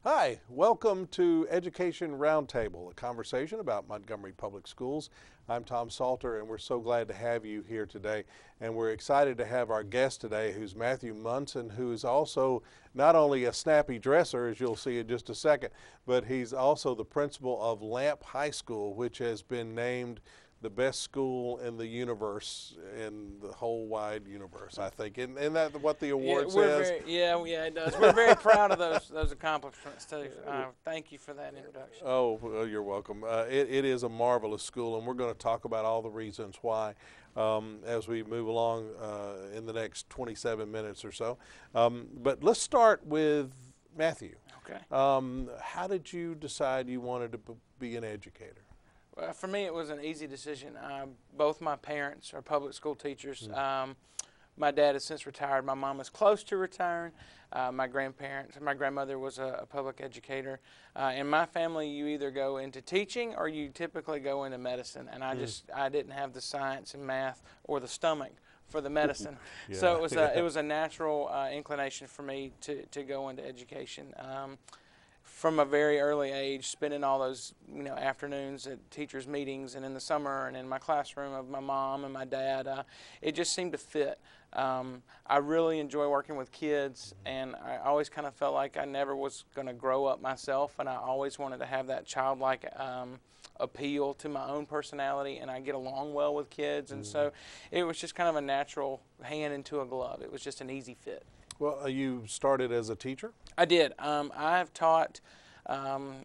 Hi, welcome to Education Roundtable, a conversation about Montgomery Public Schools. I'm Tom Salter, and we're so glad to have you here today. And we're excited to have our guest today, who's Matthew Monson, who is also not only a snappy dresser, as you'll see in just a second, but he's also the principal of Lamp High School, which has been named the best school in the universe, in the whole wide universe, I think. Isn't that what the award says? Yeah, it does. We're very proud of those accomplishments too. Thank you for that introduction. Oh, well, you're welcome. It is a marvelous school, and we're going to talk about all the reasons why as we move along in the next 27 minutes or so. But let's start with Matthew. Okay. How did you decide you wanted to be an educator? For me, it was an easy decision. Both my parents are public school teachers. My dad has since retired. My mom is close to retiring. My grandmother was a public educator. In my family, you either go into teaching or you typically go into medicine. And I didn't have the science and math or the stomach for the medicine. Yeah. So it was a natural inclination for me to go into education. From a very early age, spending all those afternoons at teachers' meetings and in the summer and in my classroom of my mom and my dad, it just seemed to fit. I really enjoy working with kids, and I always kind of felt like I never was going to grow up myself, and I always wanted to have that childlike appeal to my own personality, and I get along well with kids, and so it was just kind of a natural hand into a glove. It was just an easy fit. Well, you started as a teacher? I did. I've taught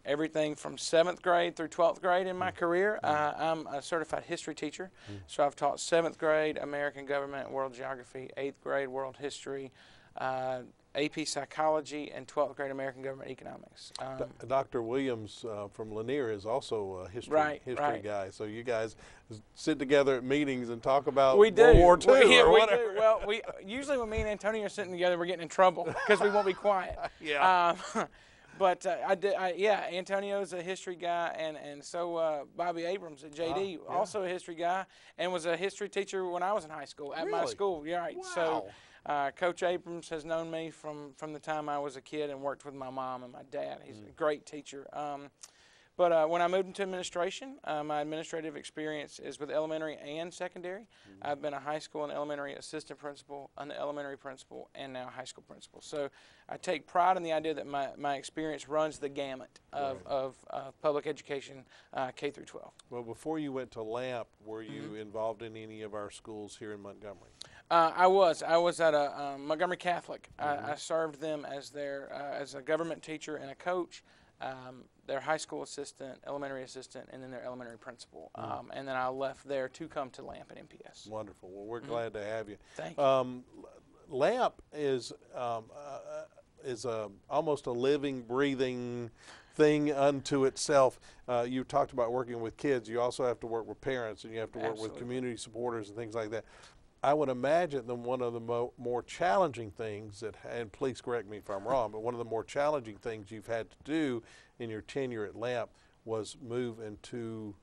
everything from 7th grade through 12th grade in my career. I'm a certified history teacher, so I've taught 7th grade American Government, World Geography, 8th grade World History, AP Psychology, and 12th grade American Government Economics. Dr. Williams from Lanier is also a history guy. So you guys sit together at meetings and talk about World War II or whatever. We do. Well, usually when me and Antonio are sitting together, we're getting in trouble because we won't be quiet. Yeah. But Antonio's a history guy, and so Bobby Abrams at JD, also a history guy, and was a history teacher when I was in high school at my school. Yeah, right. Wow. So Coach Abrams has known me from the time I was a kid and worked with my mom and my dad. He's a great teacher. But when I moved into administration, my administrative experience is with elementary and secondary. I've been a high school and elementary assistant principal, an elementary principal, and now high school principal. So I take pride in the idea that my experience runs the gamut of public education, K through 12. Well, before you went to LAMP, were you involved in any of our schools here in Montgomery? I was at a Montgomery Catholic. I served them as as a government teacher and a coach. Their high school assistant, elementary assistant, and then their elementary principal. And then I left there to come to LAMP at MPS. Wonderful. Well, we're glad to have you. Thank you. LAMP is almost a living, breathing thing unto itself. You talked about working with kids. You also have to work with parents, and you have to work with community supporters and things like that. I would imagine that one of the more challenging things and please correct me if I'm wrong, but one of the more challenging things you've had to do in your tenure at LAMP was move into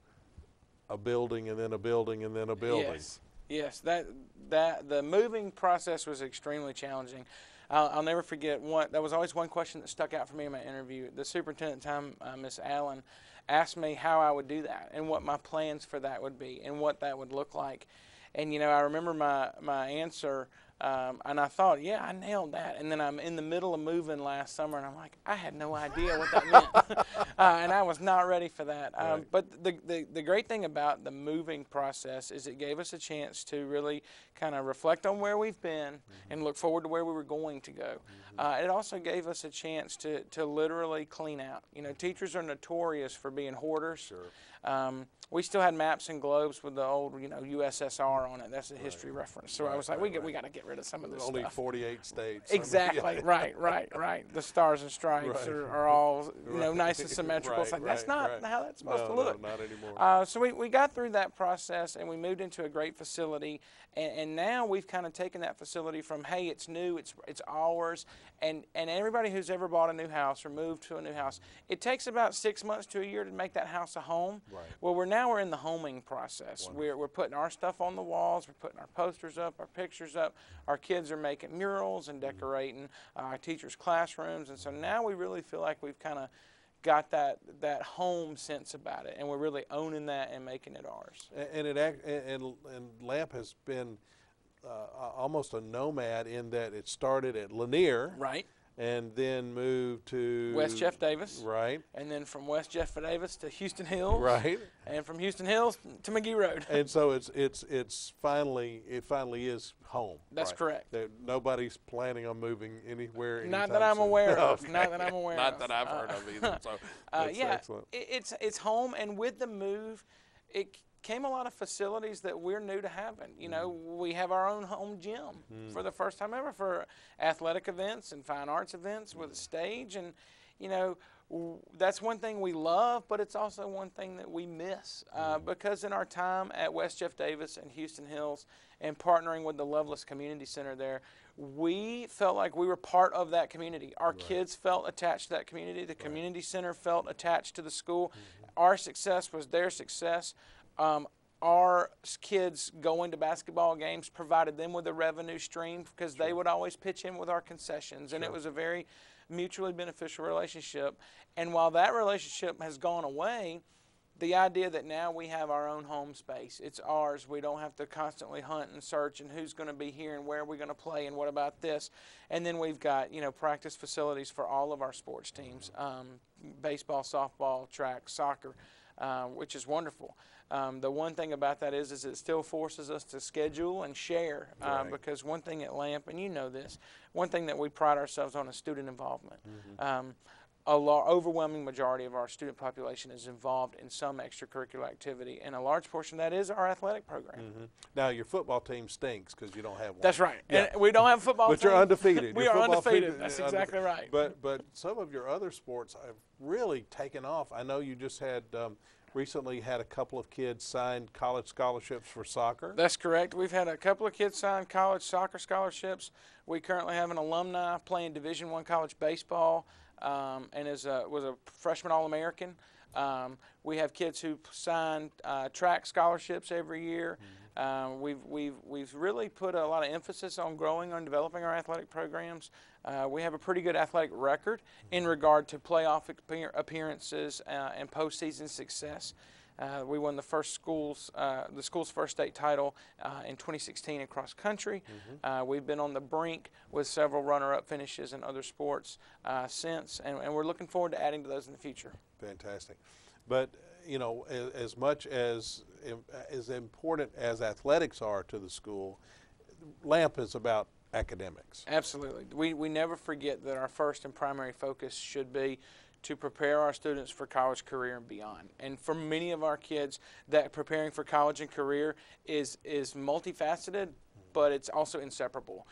a building and then a building and then a building. Yes. The moving process was extremely challenging. I'll never forget that was always one question that stuck out for me in my interview. The superintendent at the time, Miss Allen, asked me how I would do that and what my plans for that would be and what that would look like. And, I remember my answer, and I thought, yeah, I nailed that. And then I'm in the middle of moving last summer, and I'm like, I had no idea what that meant. And I was not ready for that. Right. But the great thing about the moving process is it gave us a chance to really kind of reflect on where we've been and look forward to where we were going to go. It also gave us a chance to literally clean out. Teachers are notorious for being hoarders. Sure. We still had maps and globes with the old, USSR on it. That's a history reference. So I was like, we got to get rid of some of this Only stuff. 48 states. Exactly. Right. The stars and stripes are all, nice and symmetrical. It's like, that's not how that's supposed to look. No, not anymore. So we got through that process, and we moved into a great facility. And now we've kind of taken that facility from, hey, it's new, it's ours. And everybody who's ever bought a new house or moved to a new house, it takes about 6 months to a year to make that house a home. Right. Well, we're in the homing process. We're putting our stuff on the walls. We're putting our posters up, our pictures up. our kids are making murals and decorating our teachers' classrooms, and so now we really feel like we've kind of got that home sense about it, and we're really owning that and making it ours. And Lamp has been almost a nomad in that it started at Lanier, Right. and then moved to West Jeff Davis. Right. And then from West Jeff Davis to Houston Hills. Right. And from Houston Hills to McGee Road. And so it finally is home. That's right? correct. Nobody's planning on moving anywhere. Not that I'm aware of. Okay. Not that I'm aware Not of. that I've heard of either. So that's yeah, excellent. It's home, and with the move, it came a lot of facilities that we're new to having. You know, we have our own home gym for the first time ever for athletic events and fine arts events with a stage, and you know, that's one thing we love, but it's also one thing that we miss because in our time at West Jeff Davis and Houston Hills and partnering with the Loveless Community Center there, we felt like we were part of that community. Our kids felt attached to that community. The community center felt attached to the school. Our success was their success. Our kids going to basketball games provided them with a revenue stream because they would always pitch in with our concessions, and it was a very mutually beneficial relationship. And while that relationship has gone away, the idea that now we have our own home space, it's ours, we don't have to constantly hunt and search and who's going to be here and where are we going to play and what about this. And then we've got, you know, practice facilities for all of our sports teams, baseball, softball, track, soccer, which is wonderful. The one thing about that is it still forces us to schedule and share because one thing at LAMP, and you know this, one thing that we pride ourselves on is student involvement. Overwhelming majority of our student population is involved in some extracurricular activity, and a large portion of that is our athletic program. Now, your football team stinks because you don't have one. That's right. Yeah. And we don't have a football team. But you're undefeated. We Your are football undefeated. team That's is exactly right. But some of your other sports have really taken off. I know you just had recently had a couple of kids sign college scholarships for soccer. That's correct. We've had a couple of kids sign college soccer scholarships. We currently have an alumni playing Division I college baseball and was a freshman All-American. We have kids who sign track scholarships every year. We've really put a lot of emphasis on growing and developing our athletic programs. We have a pretty good athletic record in regard to playoff appearances and postseason success. We won the school's first state title in 2016 in cross country. We've been on the brink with several runner-up finishes in other sports since, and we're looking forward to adding to those in the future. Fantastic. But, you know, as much as important as athletics are to the school, LAMP is about academics. Absolutely. We never forget that our first and primary focus should be to prepare our students for college, career, and beyond. And for many of our kids, that preparing for college and career is multifaceted, but it's also inseparable.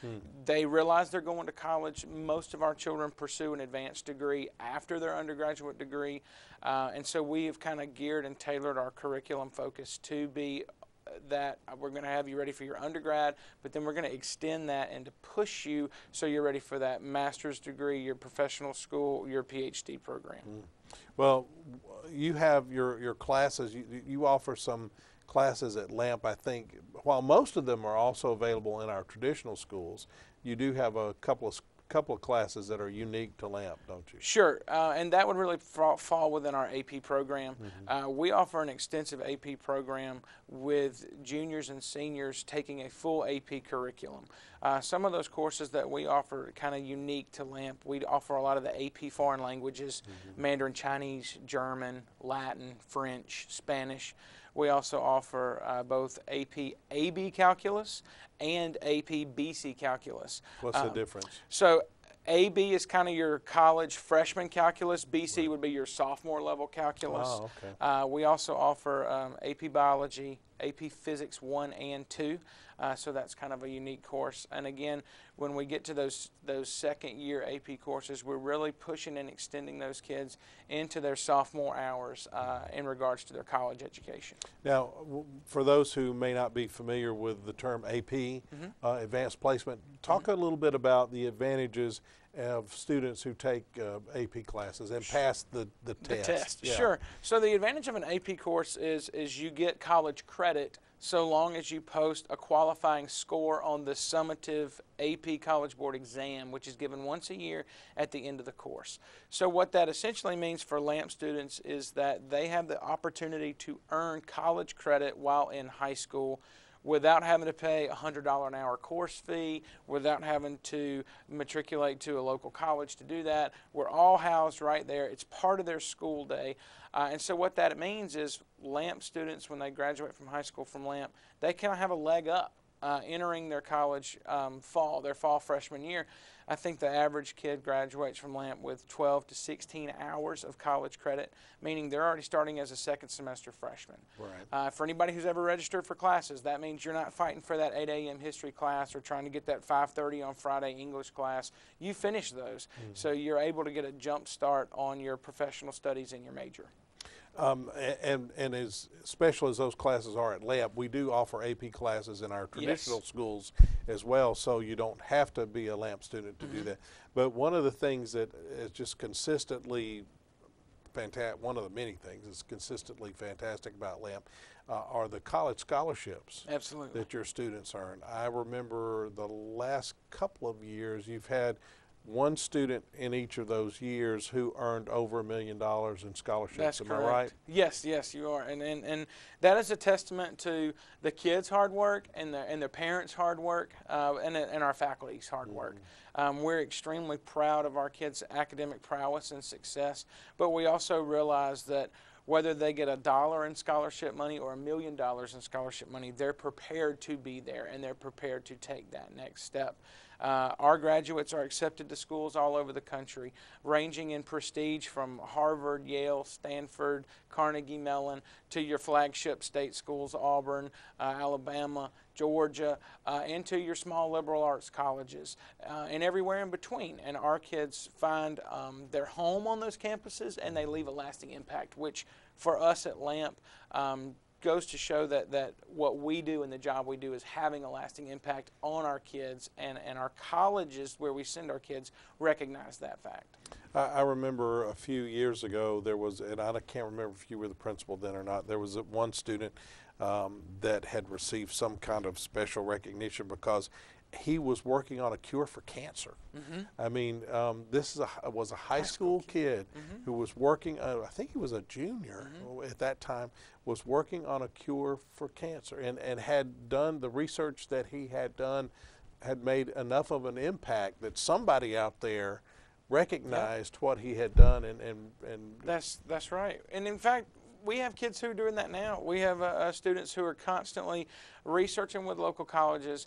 They realize they're going to college. Most of our children pursue an advanced degree after their undergraduate degree, and so we have kind of geared and tailored our curriculum focus to be that we're going to have you ready for your undergrad, but then we're going to extend that and to push you so you're ready for that master's degree, your professional school, your PhD program. Well, you have your classes. You offer some classes at LAMP, I think. While most of them are also available in our traditional schools, you do have a couple of classes that are unique to LAMP, don't you? Sure, and that would really fall within our AP program. We offer an extensive AP program with juniors and seniors taking a full AP curriculum. Some of those courses that we offer are kind of unique to LAMP. We offer a lot of the AP foreign languages, Mandarin Chinese, German, Latin, French, Spanish. We also offer both AP AB calculus and AP BC calculus. What's the difference? So AB is kind of your college freshman calculus. BC would be your sophomore level calculus. Oh, okay. We also offer AP biology, AP physics 1 and 2. So that's kind of a unique course. And again, when we get to those second year AP courses, we're really pushing and extending those kids into their sophomore hours in regards to their college education. Now, for those who may not be familiar with the term AP, advanced placement, talk a little bit about the advantages of students who take AP classes and pass the test. Yeah. Sure. So the advantage of an AP course is you get college credit so long as you post a qualifying score on the summative AP College Board exam, which is given once a year at the end of the course. So what that essentially means for LAMP students is that they have the opportunity to earn college credit while in high school without having to pay a $100 an hour course fee, without having to matriculate to a local college to do that. We're all housed right there. It's part of their school day. And so what that means is LAMP students, when they graduate from high school from LAMP, they kind of have a leg up entering their college their fall freshman year. I think the average kid graduates from LAMP with 12 to 16 hours of college credit, meaning they're already starting as a second semester freshman. Right. For anybody who's ever registered for classes, that means you're not fighting for that 8 a.m. history class or trying to get that 5:30 on Friday English class. You finish those, so you're able to get a jump start on your professional studies in your major. And as special as those classes are at LAMP, we do offer AP classes in our traditional schools as well, so you don't have to be a LAMP student to do that. But one of the things that is just consistently fantastic, one of the many things that's consistently fantastic about LAMP are the college scholarships. Absolutely. That your students earn. I remember the last couple of years you've had one student in each of those years who earned over $1 million in scholarships. That's correct. Am I right? Yes, you are, and that is a testament to the kids' hard work and their parents' hard work and our faculty's hard work. We're extremely proud of our kids' academic prowess and success, but we also realize that whether they get $1 in scholarship money or $1 million in scholarship money, they're prepared to be there and they're prepared to take that next step. Our graduates are accepted to schools all over the country, ranging in prestige from Harvard, Yale, Stanford, Carnegie Mellon, to your flagship state schools, Auburn, Alabama, Georgia, and to your small liberal arts colleges, and everywhere in between. And our kids find their home on those campuses, and they leave a lasting impact, which for us at LAMP goes to show that what we do and the job we do is having a lasting impact on our kids, and our colleges where we send our kids recognize that fact. I remember a few years ago there was, and I can't remember if you were the principal then or not, there was one student that had received some kind of special recognition because he was working on a cure for cancer. I mean, this was a high school kid who was working, I think he was a junior at that time, was working on a cure for cancer and had done the research that he had done, had made enough of an impact that somebody out there recognized what he had done. And That's right. And in fact, we have kids who are doing that now. We have students who are constantly researching with local colleges.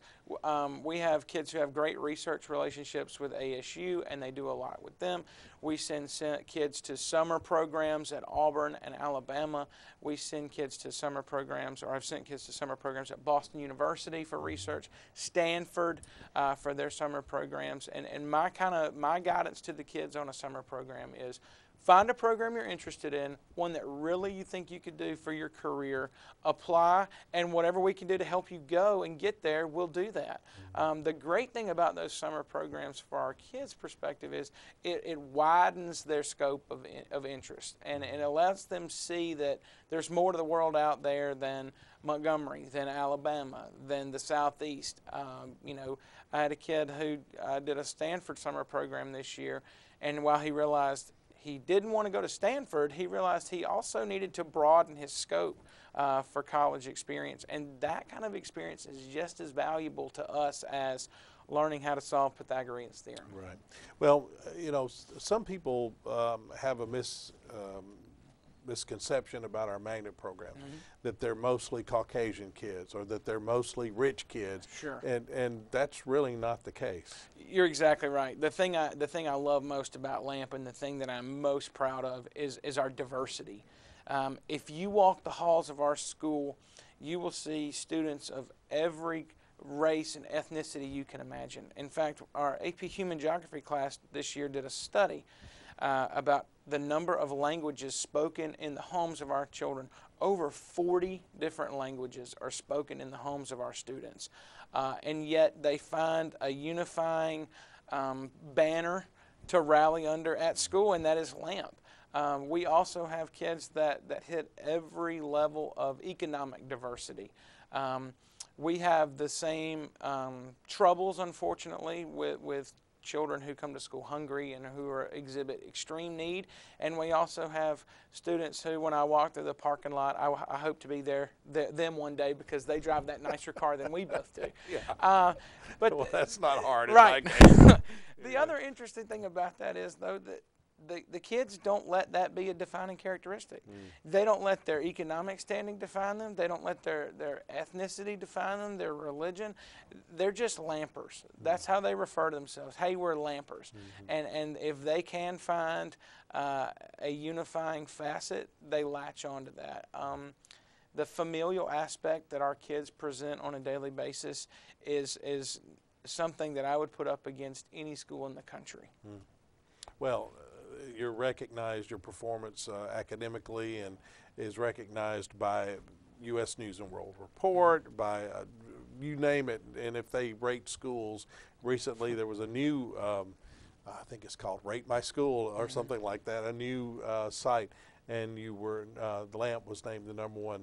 We have kids who have great research relationships with ASU, and they do a lot with them. We send kids to summer programs at Auburn and Alabama. We send kids to summer programs, or I've sent kids to summer programs at Boston University for research, Stanford for their summer programs. And my guidance to the kids on a summer program is find a program you're interested in, one that really you think you could do for your career, apply, and whatever we can do to help you go and get there, we'll do that. The great thing about those summer programs for our kids' perspective is it widens their scope of interest, and it lets them see that there's more to the world out there than Montgomery, than Alabama, than the Southeast. You know, I had a kid who did a Stanford summer program this year, and while he realized he didn't want to go to Stanford, he realized he also needed to broaden his scope for college experience. And that kind of experience is just as valuable to us as learning how to solve Pythagorean's theorem. Right. Well, you know, some people have a misconception about our magnet program, that they're mostly Caucasian kids or that they're mostly rich kids. Sure. And that's really not the case. You're exactly right. The thing I love most about LAMP and the thing that I'm most proud of is our diversity. If you walk the halls of our school, you will see students of every race and ethnicity you can imagine. In fact, our AP Human Geography class this year did a study about the number of languages spoken in the homes of our children. Over 40 different languages are spoken in the homes of our students. And yet they find a unifying banner to rally under at school, and that is LAMP. We also have kids that hit every level of economic diversity. We have the same troubles, unfortunately, with children who come to school hungry and who exhibit extreme need. And we also have students who, when I walk through the parking lot, I hope to be them one day because they drive that nicer car than we both do. Yeah. But well, that's not hard in right. my case. The other interesting thing about that is, though, that the kids don't let that be a defining characteristic. They don't let their economic standing define them. They don't let their ethnicity define them, their religion. They're just lampers. That's how they refer to themselves. Hey, we're lampers. And if they can find a unifying facet, they latch onto that. The familial aspect that our kids present on a daily basis is something that I would put up against any school in the country. Well, you're recognized, your performance academically, and is recognized by U.S. News and World Report, by you name it. And if they rate schools, recently there was a new, I think it's called Rate My School or something like that, a new site. And you were, the Lamp was named the #1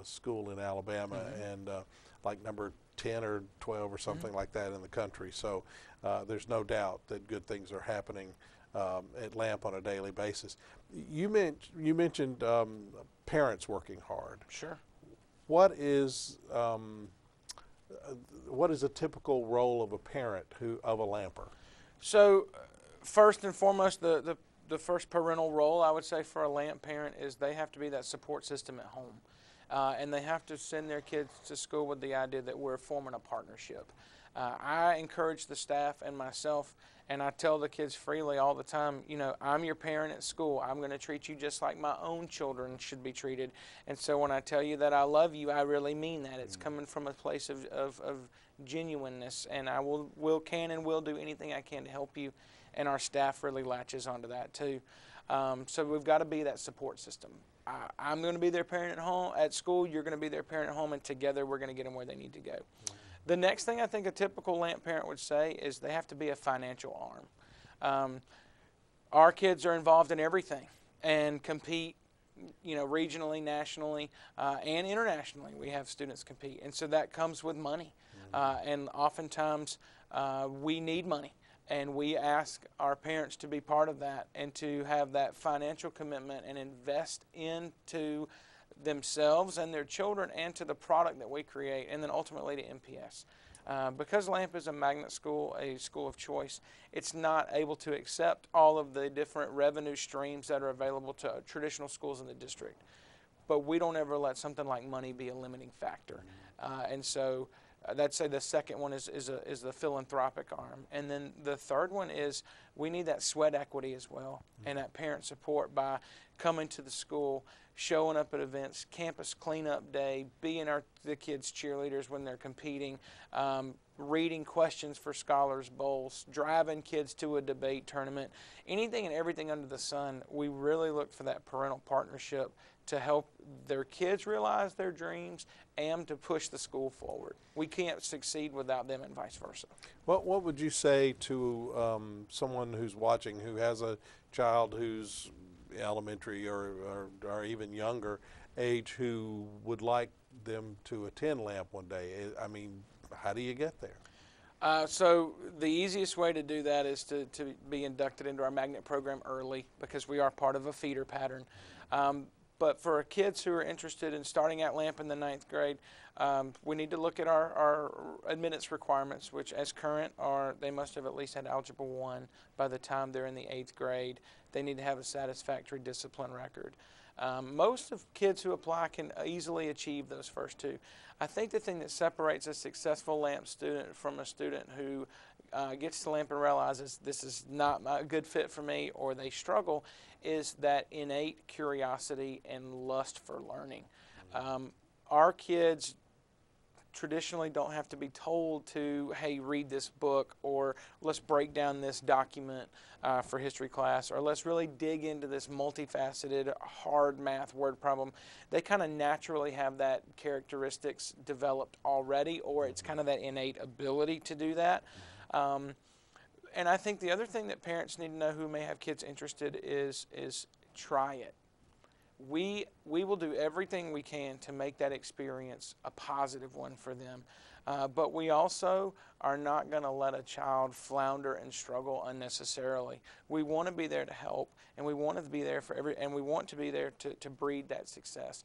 school in Alabama, and like number 10 or 12 or something like that in the country. So there's no doubt that good things are happening at Lamp on a daily basis. You mentioned parents working hard. Sure. What is a typical role of a parent of a Lamper? So first and foremost, the first parental role I would say for a Lamp parent is they have to be that support system at home. And they have to send their kids to school with the idea that we're forming a partnership. I encourage the staff and myself, and I tell the kids freely all the time, you know, I'm your parent at school. I'm going to treat you just like my own children should be treated. And so when I tell you that I love you, I really mean that. It's coming from a place of genuineness, and I can and will do anything I can to help you. And our staff really latches onto that too. So we've got to be that support system. I'm going to be their parent at school. You're going to be their parent at home, and together we're going to get them where they need to go. The next thing I think a typical Lamp parent would say is they have to be a financial arm. Our kids are involved in everything and compete, you know, regionally, nationally, and internationally. We have students compete, and so that comes with money. And oftentimes we need money. And we ask our parents to be part of that and to have that financial commitment and invest into themselves and their children and to the product that we create, and then ultimately to MPS. Because Lamp is a magnet school, a school of choice, it's not able to accept all of the different revenue streams that are available to traditional schools in the district. But we don't ever let something like money be a limiting factor. And so I'd say the second one is the philanthropic arm. And then the third one is we need that sweat equity as well, and that parent support by coming to the school, showing up at events, campus cleanup day, being the kids' cheerleaders when they're competing, reading questions for Scholars Bowls, driving kids to a debate tournament, anything and everything under the sun. We really look for that parental partnership to help their kids realize their dreams and to push the school forward. We can't succeed without them and vice versa. What would you say to someone who's watching who has a child who's elementary or even younger age who would like them to attend Lamp one day? I mean, how do you get there? So the easiest way to do that is to be inducted into our magnet program early, because we are part of a feeder pattern. But for kids who are interested in starting at Lamp in the 9th grade, we need to look at our admittance requirements, which as current are they must have at least had Algebra 1 by the time they're in the 8th grade. They need to have a satisfactory discipline record. Most of kids who apply can easily achieve those first two. I think the thing that separates a successful Lamp student from a student who gets to Lamp and realizes this is not a good fit for me, or they struggle, is that innate curiosity and lust for learning. Our kids traditionally don't have to be told to, hey, read this book, or let's break down this document for history class, or let's really dig into this multifaceted, hard math word problem. They kind of naturally have that characteristics developed already, or it's kind of that innate ability to do that. And I think the other thing that parents need to know who may have kids interested is try it. We will do everything we can to make that experience a positive one for them. But we also are not going to let a child flounder and struggle unnecessarily. We want to be there to help, and we want to be there and we want to be there to breed that success.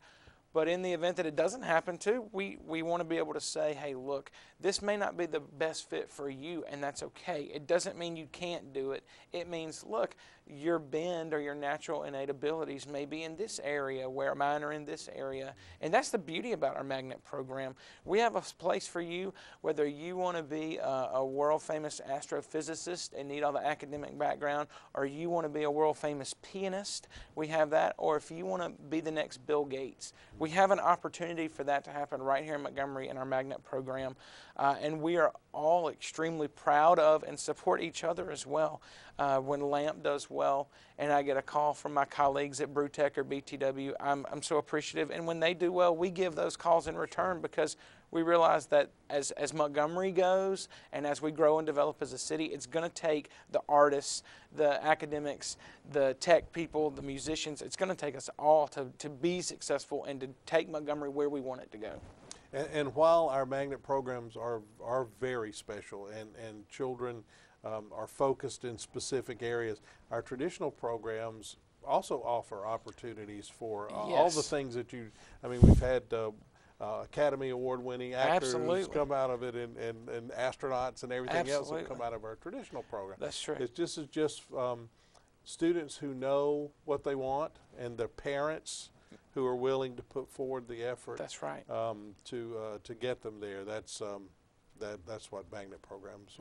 But in the event that it doesn't happen too, we want to be able to say, hey, look, this may not be the best fit for you, and that's okay. It doesn't mean you can't do it. It means, look, your bend or your natural innate abilities may be in this area where mine are in this area. And that's the beauty about our magnet program. We have a place for you, whether you want to be a world-famous astrophysicist and need all the academic background, or you want to be a world-famous pianist, we have that, or if you want to be the next Bill Gates. We have an opportunity for that to happen right here in Montgomery in our magnet program, and we are all extremely proud of and support each other as well. When LAMP does well and I get a call from my colleagues at Brewtech or BTW, I'm so appreciative. And when they do well, we give those calls in return because we realize that as Montgomery goes and as we grow and develop as a city, it's going to take the artists, the academics, the tech people, the musicians. It's going to take us all to be successful and to take Montgomery where we want it to go. And while our magnet programs are very special and children are focused in specific areas, our traditional programs also offer opportunities for all the things that we've had Academy Award winning actors come out of it and astronauts and everything else that come out of our traditional program. That's true. This is just students who know what they want and their parents who are willing to put forward the effort. That's right. To get them there. That's what magnet programs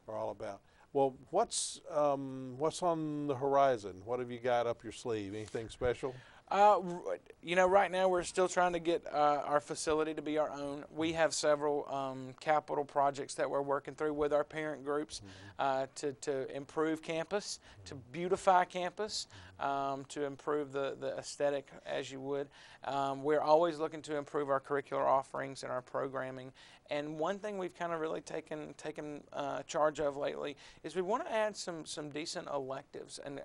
are all about. Well, what's on the horizon? What have you got up your sleeve? Anything special? Right now we're still trying to get our facility to be our own. We have several capital projects that we're working through with our parent groups to improve campus, to beautify campus, to improve the aesthetic as you would. We're always looking to improve our curricular offerings and our programming. And one thing we've kind of really taken charge of lately is we want to add some decent electives and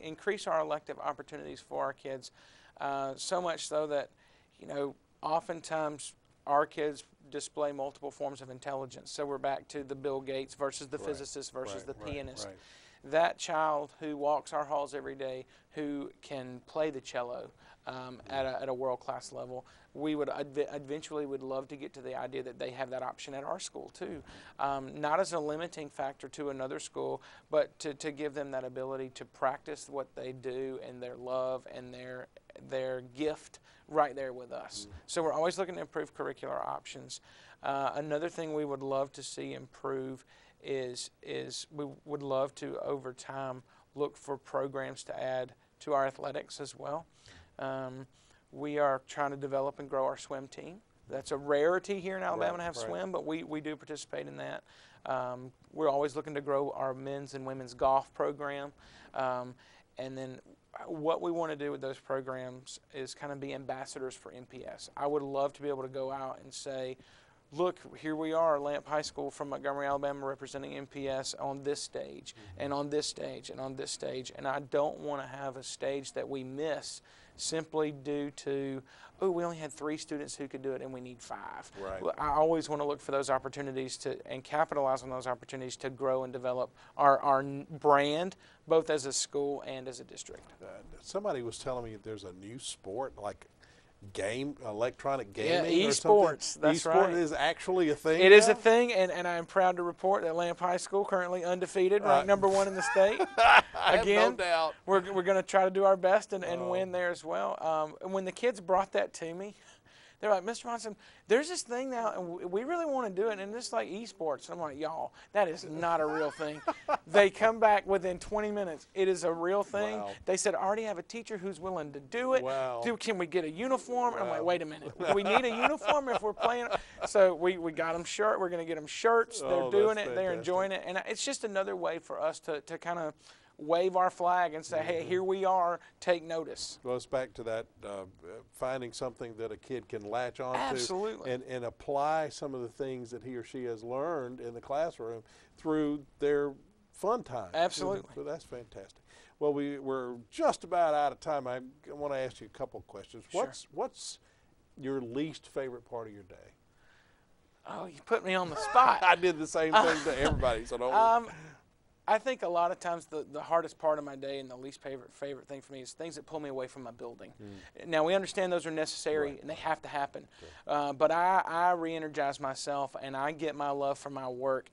increase our elective opportunities for our kids. So much so that, oftentimes our kids display multiple forms of intelligence. So we're back to the Bill Gates versus the physicist versus the pianist. That child who walks our halls every day, who can play the cello at a world-class level, we would eventually would love to get to the idea that they have that option at our school too. Not as a limiting factor to another school, but to give them that ability to practice what they do and their love and their gift right there with us. So we're always looking to improve curricular options. Another thing we would love to see improve is we would love to, over time, look for programs to add to our athletics as well. We are trying to develop and grow our swim team. That's a rarity here in Alabama to have swim, but we do participate in that. We're always looking to grow our men's and women's golf program. And then what we want to do with those programs is kind of be ambassadors for MPS. I would love to be able to go out and say, look, here we are, Lamp High School from Montgomery, Alabama, representing MPS on this stage, and on this stage, and on this stage. And I don't want to have a stage that we miss simply due to, oh, we only had 3 students who could do it and we need 5. Well, I always want to look for those opportunities and capitalize on those opportunities to grow and develop our brand, both as a school and as a district. Somebody was telling me there's a new sport, like electronic gaming, esports. That's right. Esport is actually a thing. It is a thing, and I'm proud to report that Lamp High School currently undefeated, ranked #1 in the state. I have no doubt. We're going to try to do our best and win there as well. And when the kids brought that to me, they're like, Mr. Monson, there's this thing now, and we really want to do it, and it's like esports. I'm like, y'all, that is not a real thing. They come back within 20 minutes. It is a real thing. Wow. They said, I already have a teacher who's willing to do it. Wow. Can we get a uniform? Wow. I'm like, wait a minute. Do we need a uniform if we're playing? So we got them shirt. We're going to get them shirts. They're doing it. They're enjoying it. And it's just another way for us to kind of wave our flag and say, hey, here we are, take notice. Well, it's back to that finding something that a kid can latch on Absolutely. to and apply some of the things that he or she has learned in the classroom through their fun time. Absolutely. So that's fantastic. Well, we're just about out of time. I want to ask you a couple questions. Sure. What's your least favorite part of your day? Oh, you put me on the spot. I did the same thing to everybody, so don't. I think a lot of times the hardest part of my day and the least favorite thing for me is things that pull me away from my building. Now, we understand those are necessary and they have to happen. Sure. But I re-energize myself and I get my love for my work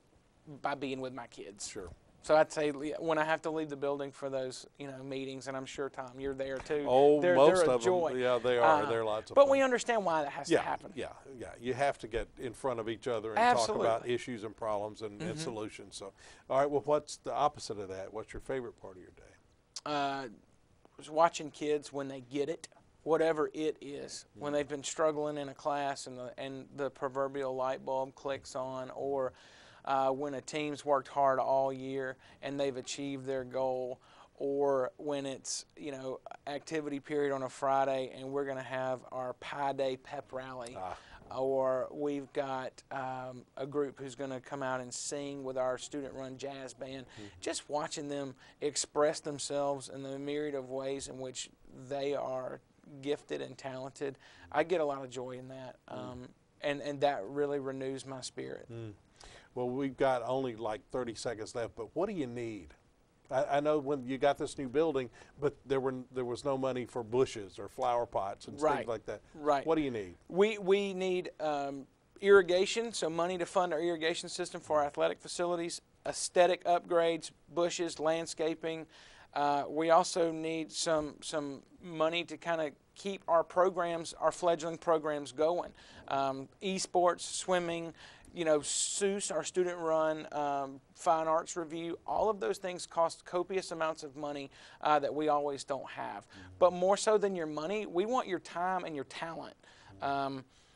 by being with my kids. Sure. So I'd say when I have to leave the building for those, meetings, and I'm sure, Tom, you're there too. Oh, most they're a of joy. them. Yeah, they are. They're lots of But fun. we understand why that has to happen. Yeah. You have to get in front of each other and Absolutely. talk about issues and problems and solutions. So, all right, well, what's the opposite of that? What's your favorite part of your day? Was watching kids when they get it, whatever it is, when they've been struggling in a class and the proverbial light bulb clicks on, or when a team's worked hard all year and they've achieved their goal, or when it's activity period on a Friday and we're going to have our Pi Day pep rally, or we've got a group who's going to come out and sing with our student-run jazz band. Just watching them express themselves in the myriad of ways in which they are gifted and talented, I get a lot of joy in that, and that really renews my spirit. Well, we've got only like 30 seconds left, but what do you need? I know when you got this new building, but there was no money for bushes or flower pots and things like that. Right. What do you need? We need irrigation, so money to fund our irrigation system for our athletic facilities, aesthetic upgrades, bushes, landscaping. We also need some money to kind of keep our programs, our fledgling programs going. Esports, swimming, SUS, our student-run fine arts review, all of those things cost copious amounts of money that we always don't have. But more so than your money, we want your time and your talent.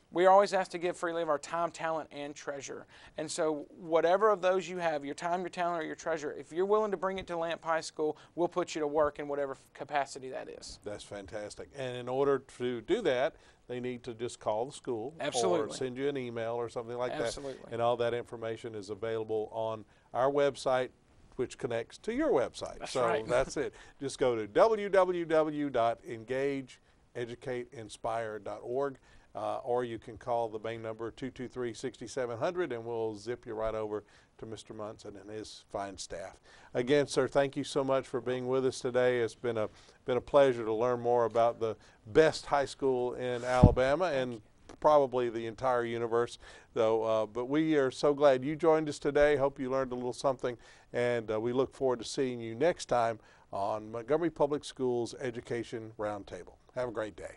We are always asked to give freely of our time, talent, and treasure. And so whatever of those you have, your time, your talent, or your treasure, if you're willing to bring it to Lamp High School, we'll put you to work in whatever capacity that is. That's fantastic. And in order to do that, they need to just call the school. Absolutely. Or send you an email or something like Absolutely. that. And all that information is available on our website, which connects to your website. That's so right. That's it. Just go to www.engageeducateinspire.org. Or you can call the main number 223-6700 and we'll zip you right over to Mr. Monson and his fine staff. Again, sir, thank you so much for being with us today. It's been a pleasure to learn more about the best high school in Alabama and probably the entire universe, though. But we are so glad you joined us today. Hope you learned a little something, and we look forward to seeing you next time on Montgomery Public Schools Education Roundtable. Have a great day.